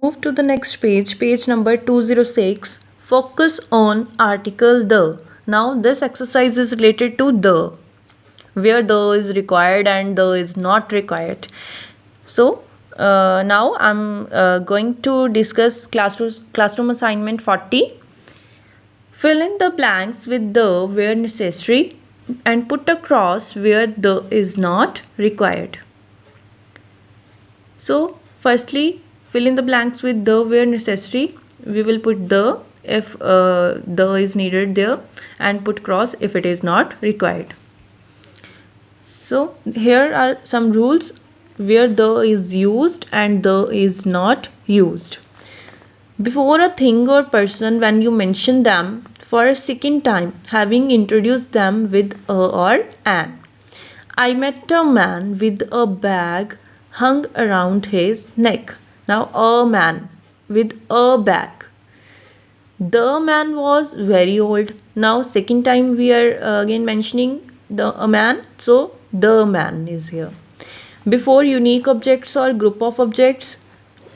Move to the next page, page number 206. Focus on article the. Now this exercise is related to the, where the is required and the is not required. So now I'm going to discuss classroom assignment 40. Fill in the blanks with the where necessary and put a cross where the is not required. So firstly, fill in the blanks with the where necessary. We will put the if the is needed there, and put cross if it is not required. So here are some rules where the is used and the is not used. Before a thing or person, when you mention them for a second time, having introduced them with a or an. I met a man with a bag hung around his neck. Now a man with a bag. The man was very old. Now second time we are again mentioning a man, so the man is here. Before unique objects or group of objects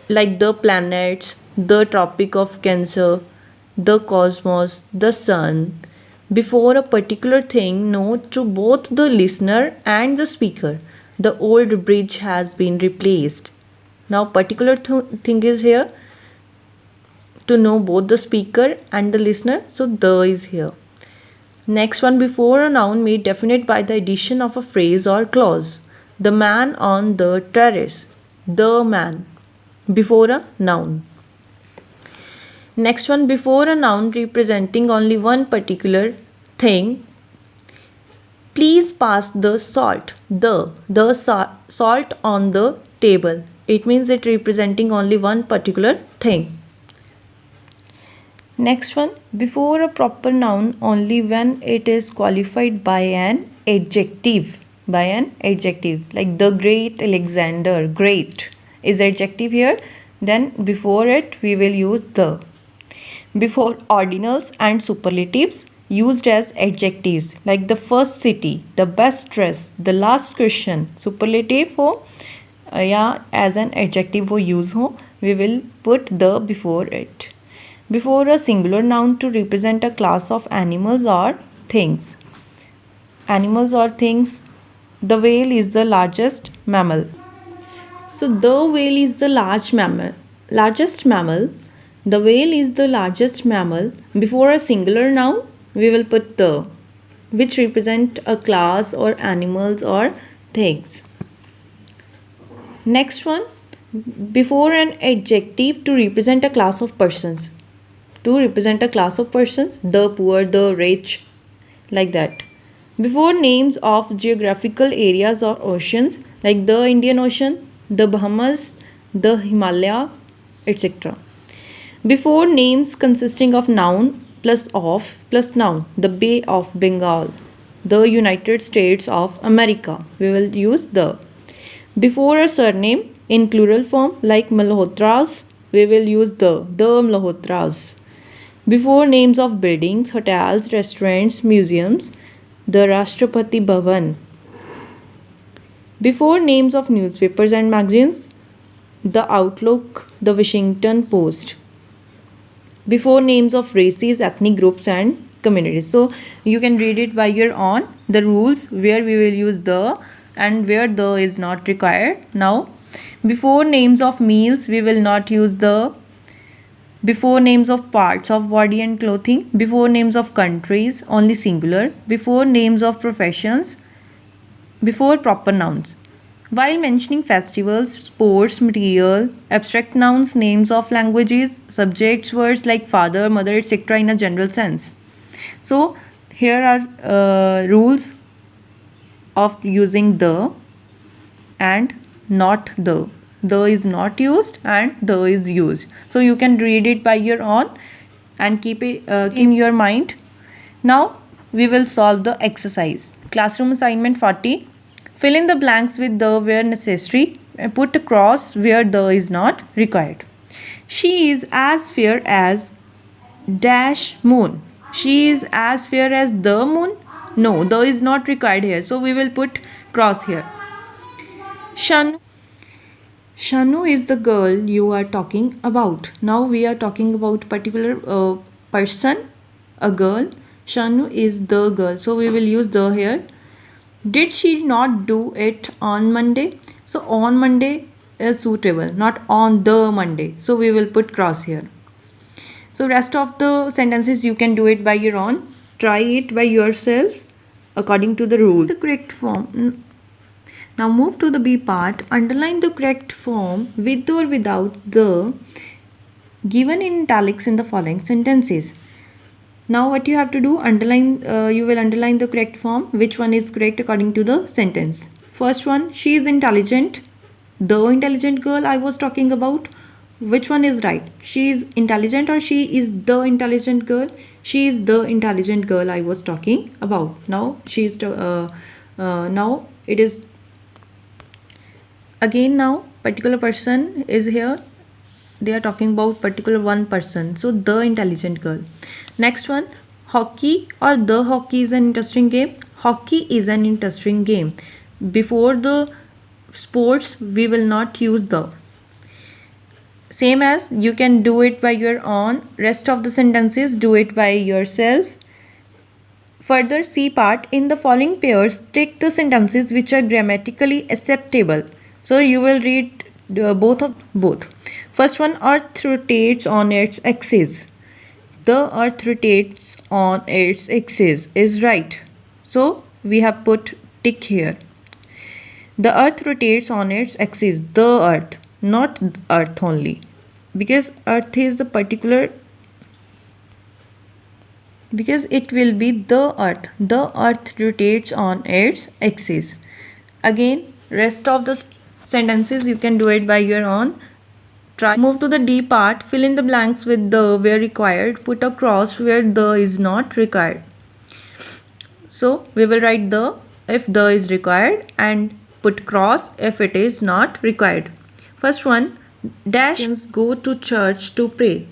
like the planets, the Tropic of Cancer, the cosmos, the sun. Before a particular thing, note to both the listener and the speaker, the old bridge has been replaced. Now particular thing is here to know both the speaker and the listener, so the is here. Next one, before a noun made definite by the addition of a phrase or clause. The man on the terrace, the man, before a noun. Next one, before a noun representing only one particular thing, please pass the salt, the salt on the table. It means it representing only one particular thing. Next one, before a proper noun only when it is qualified by an adjective. By an adjective, like the great Alexander, great is adjective here, then before it we will use the. Before ordinals and superlatives used as adjectives, like the first city, the best dress, the last question, superlative हो या as an adjective हो use हो, we will put the before it. Before a singular noun to represent a class of animals or things. Animals or things. The whale is the largest mammal. So the whale is the largest mammal. The whale is the largest mammal. Before a singular noun, we will put the, which represent a class or animals or things. Next one, before an adjective to represent a class of persons. To represent a class of persons, the poor, the rich, like that. Before names of geographical areas or oceans, like the Indian Ocean, the Bahamas, the Himalaya, etc. Before names consisting of noun plus of plus noun, the Bay of Bengal, the United States of America, we will use the. Before a surname in plural form like Malhotras, we will use the Malhotras. Before names of buildings, hotels, restaurants, museums, the Rashtrapati Bhavan. Before names of newspapers and magazines, the Outlook, the Washington Post. Before names of races, ethnic groups and communities. So you can read it by your own, the rules where we will use the and where the is not required. Now before names of meals, we will not use the. Before names of parts of body and clothing. Before names of countries, only singular. Before names of professions. Before proper nouns. While mentioning festivals, sports, material, abstract nouns, names of languages, subjects, words like father, mother, etc. in a general sense. So here are rules of using the and not the. The is not used and the is used. So you can read it by your own and keep it in your mind. Now we will solve the exercise. Classroom assignment 40. Fill in the blanks with the where necessary and put a cross where the is not required. She is as fair as dash moon. She is as fair as the moon. No, the is not required here. So we will put cross here. Shanu is the girl you are talking about. Now we are talking about particular person, a girl. Shanu is the girl. So we will use the here. Did she not do it on Monday? So on Monday is suitable, not on the Monday. So we will put cross here. So rest of the sentences you can do it by your own. Try it by yourself according to the rule. The correct form. Now move to the B part. Underline the correct form with or without the given in italics in the following sentences. Now what you have to do, you will underline the correct form, which one is correct according to the sentence. First one, she is intelligent. The intelligent girl I was talking about, which one is right? She is intelligent or she is the intelligent girl? She is the intelligent girl I was talking about. Now she is now it is again, now particular person is here. They are talking about particular one person, so the intelligent girl. Next one, hockey or the hockey is an interesting game. Hockey is an interesting game. Before the sports we will not use the. Same as you can do it by your own. Rest of the sentences do it by yourself. Further, C part, in the following pairs take the sentences which are grammatically acceptable. So you will read both. First one, earth rotates on its axis. The earth rotates on its axis is right. So we have put tick here. The earth rotates on its axis. The earth, not earth only. Because earth is a particular, because it will be the earth. The earth rotates on its axis. Again, rest of the sentences you can do it by your own. Try. Move to the D part. Fill in the blanks with the where required. Put a cross where the is not required. So we will write the if the is required and put cross if it is not required. First one, dash go to church to pray.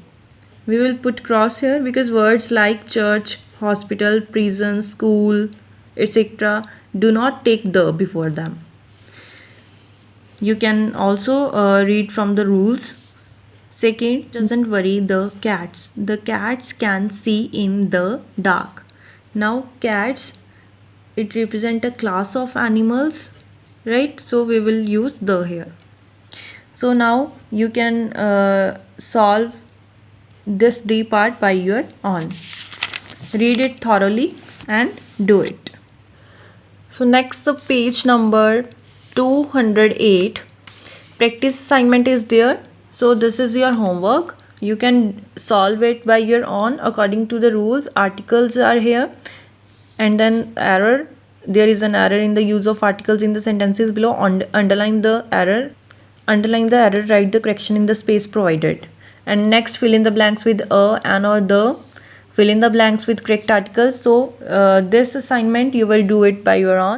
We will put cross here because words like church, hospital, prison, school, etc. do not take the before them. You can also read from the rules. Second, doesn't worry the cats. The cats can see in the dark. Now cats, it represent a class of animals, right? So we will use the here. So now you can solve this D part by your own. Read it thoroughly and do it. So next, the page number 208. Practice assignment is there. So this is your homework. You can solve it by your own according to the rules. Articles are here, and then error. There is an error in the use of articles in the sentences below. Underline the error. Underline the error. Write the correction in the space provided. And next, fill in the blanks with a, an, or the. Fill in the blanks with correct articles. So this assignment you will do it by your own.